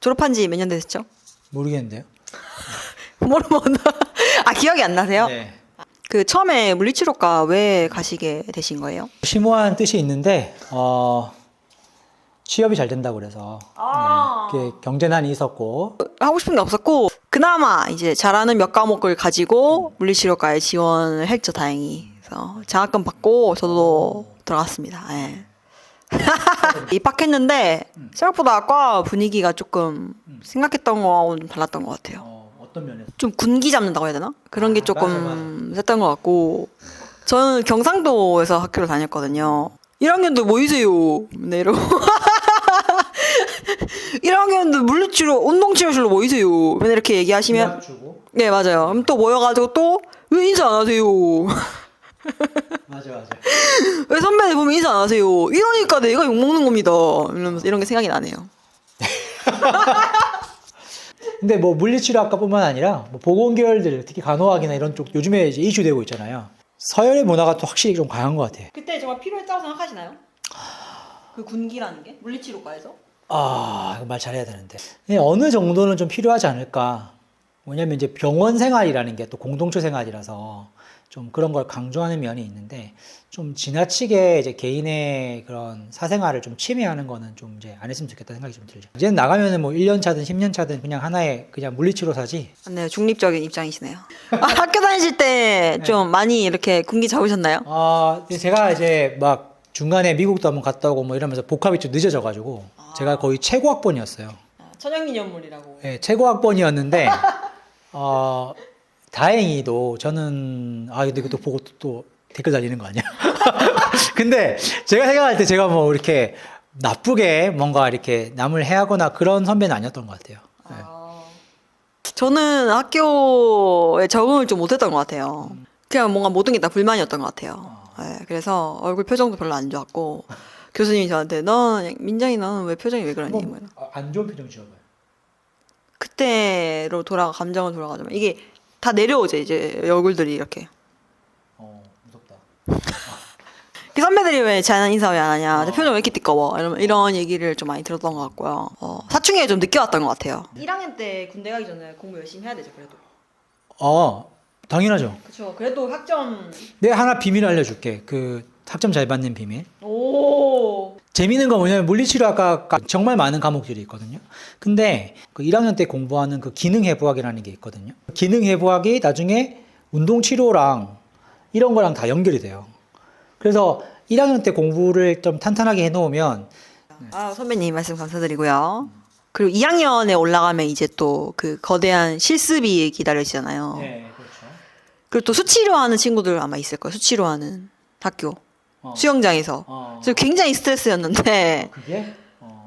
졸업한 지 몇 년 됐죠? 모르겠는데요. 모르면 아 기억이 안 나세요? 네. 그 처음에 물리치료과 왜 가시게 되신 거예요? 심오한 뜻이 있는데 취업이 잘 된다고 그래서 그게 경제난이 있었고 하고 싶은 게 없었고 그나마 이제 잘하는 몇 과목을 가지고 물리치료과에 지원을 했죠 다행히. 그래서 장학금 받고 저도 들어갔습니다. 예. 입학했는데 생각보다 과 분위기가 조금 생각했던 거하고는 좀 달랐던 것 같아요. 어떤 면에서? 좀 군기 잡는다고 해야 되나? 그런 게 조금 셌던 것 같고 저는 경상도에서 학교를 다녔거든요. 1학년도 모이세요. 네, 이러고 1학년도 물리치료 운동치료실로 모이세요. 맨날 이렇게 얘기하시면 주고. 네 맞아요. 그럼 또 모여가지고 또 왜 인사 안 하세요? 맞아. 왜 선배들 보면 인사 안 하세요? 이러니까 내가 욕먹는 겁니다. 이러면서 이런 게 생각이 나네요. 근데 뭐 물리치료학과뿐만 아니라 뭐 보건계열들 특히 간호학이나 이런 쪽 요즘에 이제 이슈되고 있잖아요. 서열의 문화가 또 확실히 좀 강한 것 같아. 그때 정말 필요했다고 생각하시나요? 그 군기라는 게 물리치료과에서? 이거 말 잘해야 되는데. 어느 정도는 좀 필요하지 않을까. 왜냐면 이제 병원 생활이라는 게 또 공동체 생활이라서 좀 그런 걸 강조하는 면이 있는데 좀 지나치게 이제 개인의 그런 사생활을 좀 침해하는 거는 좀 이제 안 했으면 좋겠다 생각이 좀 들죠. 이제는 나가면은 뭐 1년 차든 10년 차든 그냥 하나의 그냥 물리치료사지. 네, 중립적인 입장이시네요. 학교 다니실 때 좀 많이 이렇게 군기 잡으셨나요? 제가 이제 막 중간에 미국도 한번 갔다 오고 뭐 이러면서 복합이 좀 늦어져가지고 제가 거의 최고 학번이었어요. 천연기념물이라고. 네, 최고 학번이었는데 다행히도 저는 근데 이것도 보고 또 댓글 달리는 거 아니야? 근데 제가 생각할 때 제가 뭐 이렇게 나쁘게 뭔가 이렇게 남을 해하거나 그런 선배는 아니었던 것 같아요. 네. 저는 학교에 적응을 좀 못했던 것 같아요. 그냥 뭔가 모든 게 다 불만이었던 것 같아요. 네, 그래서 얼굴 표정도 별로 안 좋았고 교수님이 저한테 넌 민정이 너는 왜 표정이 왜 그러니? 뭐 안 좋은 표정 지어봐요. 그때로 감정을 돌아가죠. 이게 다 내려오죠 이제 얼굴들이 이렇게. 무섭다. 그 선배들이 왜 쟤는 인사 왜 안 하냐, 표정 왜 이렇게 띠꺼워, 이런 얘기를 좀 많이 들었던 것 같고요. 사춘기에 좀 늦게 왔던 것 같아요. 1학년 때 군대 가기 전에 공부 열심히 해야 되죠, 그래도. 당연하죠. 그렇죠. 그래도 학점. 내가 하나 비밀 알려줄게. 그 학점 잘 받는 비밀. 오. 재미있는 건 뭐냐면 물리치료학과가 정말 많은 과목들이 있거든요. 근데 그 1학년 때 공부하는 그 기능해부학이라는 게 있거든요. 기능해부학이 나중에 운동치료랑 이런 거랑 다 연결이 돼요. 그래서 1학년 때 공부를 좀 탄탄하게 해놓으면 선배님 말씀 감사드리고요. 그리고 2학년에 올라가면 이제 또 그 거대한 실습이 기다려지잖아요. 네, 그렇죠. 그리고 또 수치료하는 친구들 아마 있을 거예요. 수치료하는 학교. 수영장에서. 그래서 굉장히 스트레스였는데 그게?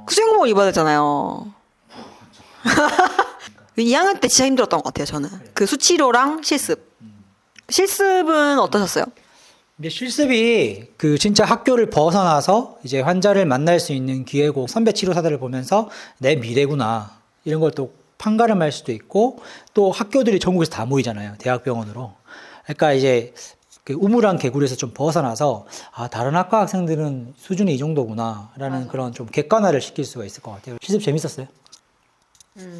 그 수영복을 입어야 되잖아요. 2학년 때 진짜 힘들었던 것 같아요, 저는. 그 수치료랑 실습. 실습은 어떠셨어요? 근데 실습이 그 진짜 학교를 벗어나서 이제 환자를 만날 수 있는 기회고 선배 치료사들을 보면서 내 미래구나 이런 걸 또 판가름할 수도 있고 또 학교들이 전국에서 다 모이잖아요. 대학병원으로. 그러니까 이제 그 우물안 개구리에서 좀 벗어나서 다른 학과 학생들은 수준이 이 정도구나라는 그런 좀 객관화를 시킬 수가 있을 것 같아요. 실습 재밌었어요?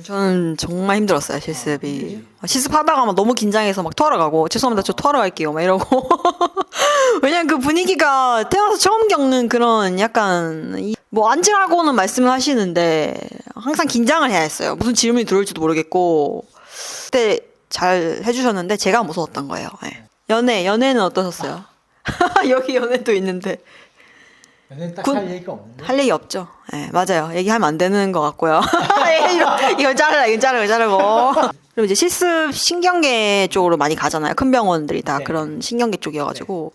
저는 정말 힘들었어요, 실습이. 실습하다가 막 너무 긴장해서 막 토하러 가고, 죄송합니다, 저 토하러 갈게요, 막 이러고. 왜냐면 그 분위기가 태어나서 처음 겪는 그런 약간, 뭐, 안증하고는 말씀을 하시는데, 항상 긴장을 해야 했어요. 무슨 질문이 들어올지도 모르겠고. 그때 잘 해주셨는데, 제가 무서웠던 거예요. 네. 연애는 어떠셨어요? 여기 연애도 있는데. 연애는 딱 할 얘기가 없는데? 할 얘기 없죠. 네, 맞아요. 얘기하면 안 되는 것 같고요. 이건 자르고. 그리고 이제 실습 신경계 쪽으로 많이 가잖아요. 큰 병원들이 다 그런 신경계 쪽이어가지고.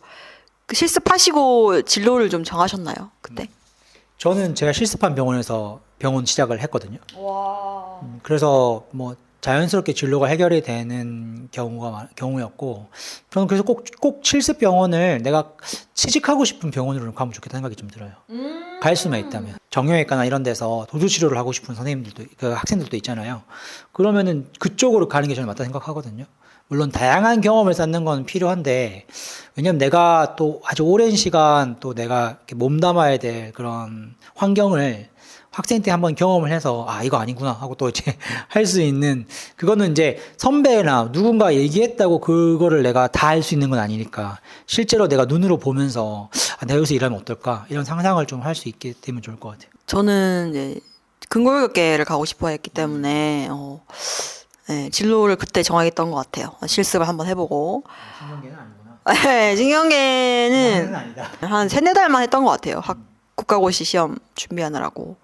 그 실습하시고 진로를 좀 정하셨나요? 그때? 저는 제가 실습한 병원에서 병원 시작을 했거든요. 와. 그래서 뭐 자연스럽게 진로가 해결이 되는 경우였고, 저는 그래서 꼭 실습 병원을 내가 취직하고 싶은 병원으로 가면 좋겠다는 생각이 좀 들어요. 갈 수만 있다면. 정형외과나 이런 데서 도수치료를 하고 싶은 선생님들도, 그 학생들도 있잖아요. 그러면은 그쪽으로 가는 게 저는 맞다 생각하거든요. 물론 다양한 경험을 쌓는 건 필요한데, 왜냐면 내가 또 아주 오랜 시간 또 내가 이렇게 몸담아야 될 그런 학생 때 한번 경험을 해서 아 이거 아니구나 하고 또 이제 할 수 있는 그거는 이제 선배나 누군가 얘기했다고 그거를 내가 다 할 수 있는 건 아니니까 실제로 내가 눈으로 보면서 아, 내가 여기서 일하면 어떨까 이런 상상을 좀 할 수 있게 되면 좋을 것 같아요. 저는 이제 근골격계를 가고 싶어 했기 때문에 네, 진로를 그때 정하겠던 것 같아요. 실습을 한번 해보고. 신경계는 아니구나. 네, 진경계는 아니다. 한 3-4달만 했던 것 같아요. 국가고시 시험 준비하느라고.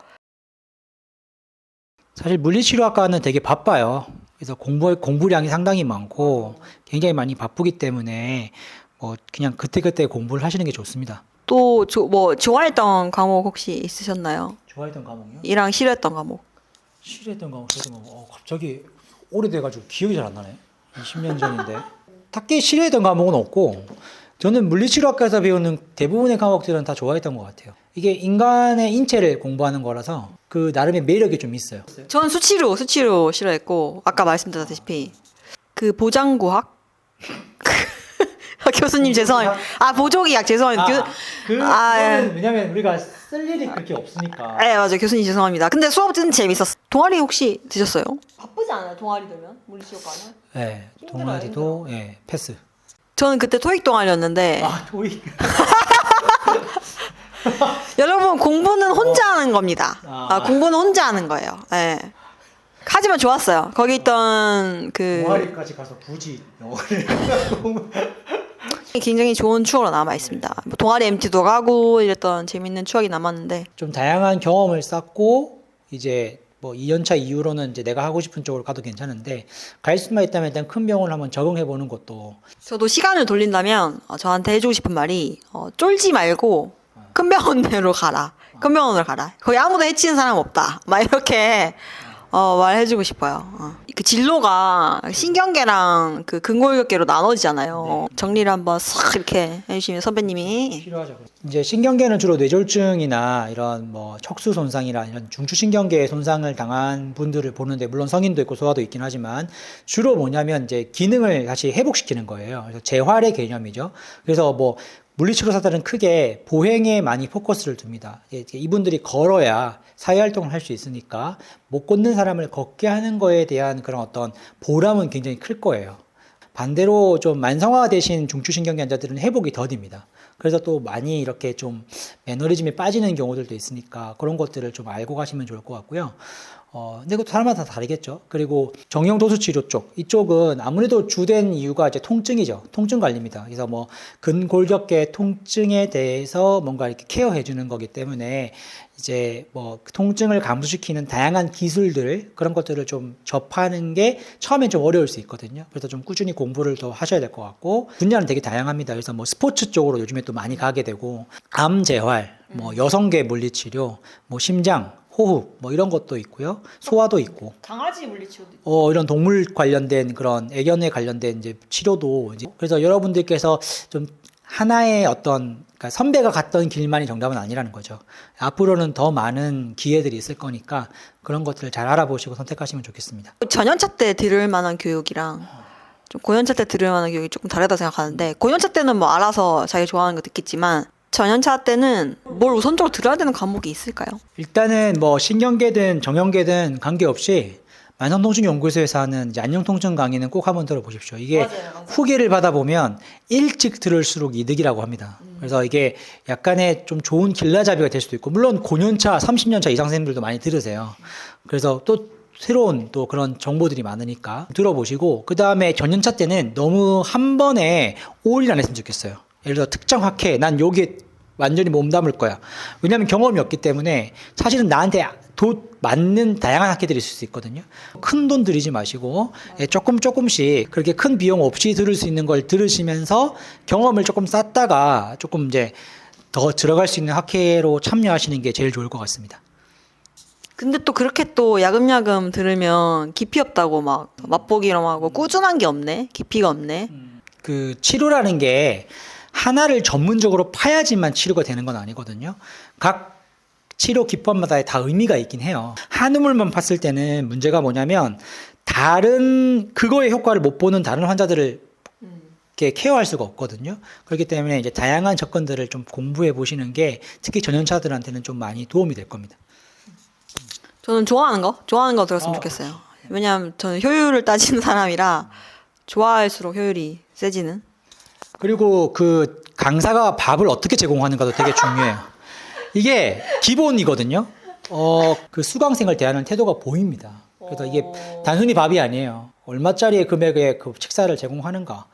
사실 물리치료학과는 되게 바빠요. 그래서 공부량이 상당히 많고 굉장히 많이 바쁘기 때문에 뭐 그냥 그때그때 공부를 하시는 게 좋습니다. 또 뭐 좋아했던 과목 혹시 있으셨나요? 좋아했던 과목이요? 이랑 싫어했던 과목. 싫어했던 과목, 싫어했던 과목. 갑자기 오래돼가지고 기억이 잘 안 나네. 20년 전인데. 딱히 싫어했던 과목은 없고 저는 물리치료학과에서 배우는 대부분의 과목들은 다 좋아했던 것 같아요. 이게 인간의 인체를 공부하는 거라서 그 나름의 매력이 좀 있어요. 전 수치료 싫어했고 아까 말씀드렸다시피 그 보장구학 교수님 죄송해요. 아 보조기약 죄송합니다. 그거는 왜냐면 우리가 쓸 일이 그렇게 없으니까. 네 맞아요 교수님 죄송합니다. 근데 수업 듣는 재밌었어. 동아리 혹시 드셨어요? 바쁘지 않아요 동아리 들면 물리치료과는? 네, 동아리도 예, 패스. 저는 그때 토익 동아리였는데 아, 토익. 여러분 공부는 혼자 하는 겁니다. 공부는 혼자 하는 거예요. 예. 하지만 좋았어요. 거기 있던 그 동아리까지 가서 굳이 영어를 굉장히 좋은 추억으로 남아 있습니다. 뭐 동아리 MT도 가고 이랬던 재밌는 추억이 남았는데 좀 다양한 경험을 쌓고 이제 뭐 2년차 이후로는 이제 내가 하고 싶은 쪽으로 가도 괜찮은데 갈 수만 있다면 일단 큰 병원을 한번 적응해 보는 것도. 저도 시간을 돌린다면 저한테 해주고 싶은 말이 쫄지 말고 큰 병원으로 가라. 큰 병원으로 가라. 거기 아무도 해치는 사람 없다. 막 이렇게 말해주고 싶어요. 그 진로가 신경계랑 그 근골격계로 나눠지잖아요. 정리를 한번 싹 이렇게 해주시면 선배님이. 필요하죠. 이제 신경계는 주로 뇌졸중이나 이런 뭐 척수 손상이나 이런 중추신경계 손상을 당한 분들을 보는데 물론 성인도 있고 소아도 있긴 하지만 주로 뭐냐면 이제 기능을 다시 회복시키는 거예요. 그래서 재활의 개념이죠. 그래서 뭐 물리치료사들은 크게 보행에 많이 포커스를 둡니다. 이분들이 걸어야 사회활동을 할 수 있으니까 못 걷는 사람을 걷게 하는 거에 대한 그런 어떤 보람은 굉장히 클 거예요. 반대로 좀 만성화되신 중추신경계 환자들은 회복이 더딥니다. 그래서 또 많이 이렇게 좀 매너리즘에 빠지는 경우들도 있으니까 그런 것들을 좀 알고 가시면 좋을 것 같고요. 근데 그것도 사람마다 다 다르겠죠. 그리고 정형도수치료 쪽, 이쪽은 아무래도 주된 이유가 이제 통증이죠. 통증 관리입니다. 그래서 뭐 근골격계 통증에 대해서 뭔가 이렇게 케어해 주는 거기 때문에 이제 뭐 통증을 감소시키는 다양한 기술들 그런 것들을 좀 접하는 게 처음엔 좀 어려울 수 있거든요. 그래서 좀 꾸준히 공부를 더 하셔야 될 것 같고 분야는 되게 다양합니다. 그래서 뭐 스포츠 쪽으로 요즘에 또 많이 가게 되고 암 재활, 뭐 여성계 물리치료, 뭐 심장 호흡 뭐 이런 것도 있고요. 소화도 있고. 강아지 물리치료도 있고. 이런 동물 관련된 그런 애견에 관련된 이제 치료도 이제 그래서 여러분들께서 좀 하나의 어떤 그러니까 선배가 갔던 길만이 정답은 아니라는 거죠. 앞으로는 더 많은 기회들이 있을 거니까 그런 것들을 잘 알아보시고 선택하시면 좋겠습니다. 전연차 때 들을 만한 교육이랑 좀 고연차 때 들을 만한 교육이 조금 다르다 생각하는데 고연차 때는 뭐 알아서 자기 좋아하는 거 듣겠지만 전연차 때는 뭘 우선적으로 들어야 되는 과목이 있을까요? 일단은 뭐 신경계든 정형계든 관계없이 만성통증연구소에서 하는 이제 안녕통증 강의는 꼭 한번 들어보십시오. 이게 맞아요. 후기를 받아보면 일찍 들을수록 이득이라고 합니다. 그래서 이게 약간의 좀 좋은 길라잡이가 될 수도 있고 물론 고년차, 30년차 이상 선생님들도 많이 들으세요. 그래서 또 새로운 또 그런 정보들이 많으니까 들어보시고 그 다음에 전연차 때는 너무 한 번에 올인 안 했으면 좋겠어요. 예를 들어 특정 학회 난 여기에 완전히 몸담을 거야. 왜냐하면 경험이 없기 때문에 사실은 나한테 맞는 다양한 학회들이 있을 수 있거든요. 큰 돈 들이지 마시고 조금씩 그렇게 큰 비용 없이 들을 수 있는 걸 들으시면서 경험을 조금 쌓다가 조금 이제 더 들어갈 수 있는 학회로 참여하시는 게 제일 좋을 것 같습니다. 근데 또 그렇게 또 야금야금 들으면 깊이 없다고 막 맛보기로 하고 꾸준한 게 없네. 깊이가 없네. 그 치료라는 게 하나를 전문적으로 파야지만 치료가 되는 건 아니거든요. 각 치료 기법마다 다 의미가 있긴 해요. 한 우물만 봤을 때는 문제가 뭐냐면 다른 그거의 효과를 못 보는 다른 환자들을 이렇게 케어할 수가 없거든요. 그렇기 때문에 이제 다양한 접근들을 좀 공부해 보시는 게 특히 전연차들한테는 좀 많이 도움이 될 겁니다. 저는 좋아하는 거 들었으면 좋겠어요. 왜냐하면 저는 효율을 따지는 사람이라 좋아할수록 효율이 세지는. 그리고 그 강사가 밥을 어떻게 제공하는가도 되게 중요해요. 이게 기본이거든요. 그 수강생을 대하는 태도가 보입니다. 그래서 이게 단순히 밥이 아니에요. 얼마짜리의 금액의 그 식사를 제공하는가,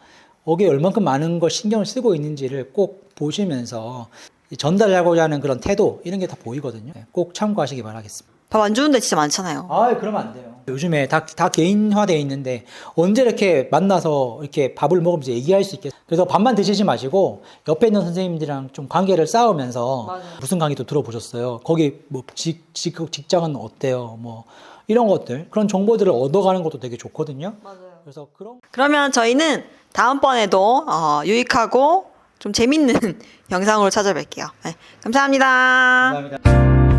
거기에 얼만큼 많은 걸 신경을 쓰고 있는지를 꼭 보시면서 전달하고자 하는 그런 태도, 이런 게 다 보이거든요. 꼭 참고하시기 바라겠습니다. 밥 안 주는 데 진짜 많잖아요. 그러면 안 돼요. 요즘에 다 개인화되어 있는데 언제 이렇게 만나서 이렇게 밥을 먹으면서 얘기할 수 있겠어요. 그래서 밥만 드시지 마시고 옆에 있는 선생님들이랑 좀 관계를 쌓으면서 맞아요. 무슨 강의도 들어보셨어요? 거기 뭐 직장은 어때요? 뭐 이런 것들, 그런 정보들을 얻어가는 것도 되게 좋거든요. 맞아요. 그래서 그러면 저희는 다음번에도 유익하고 좀 재밌는 영상으로 찾아뵐게요. 네, 감사합니다. 감사합니다.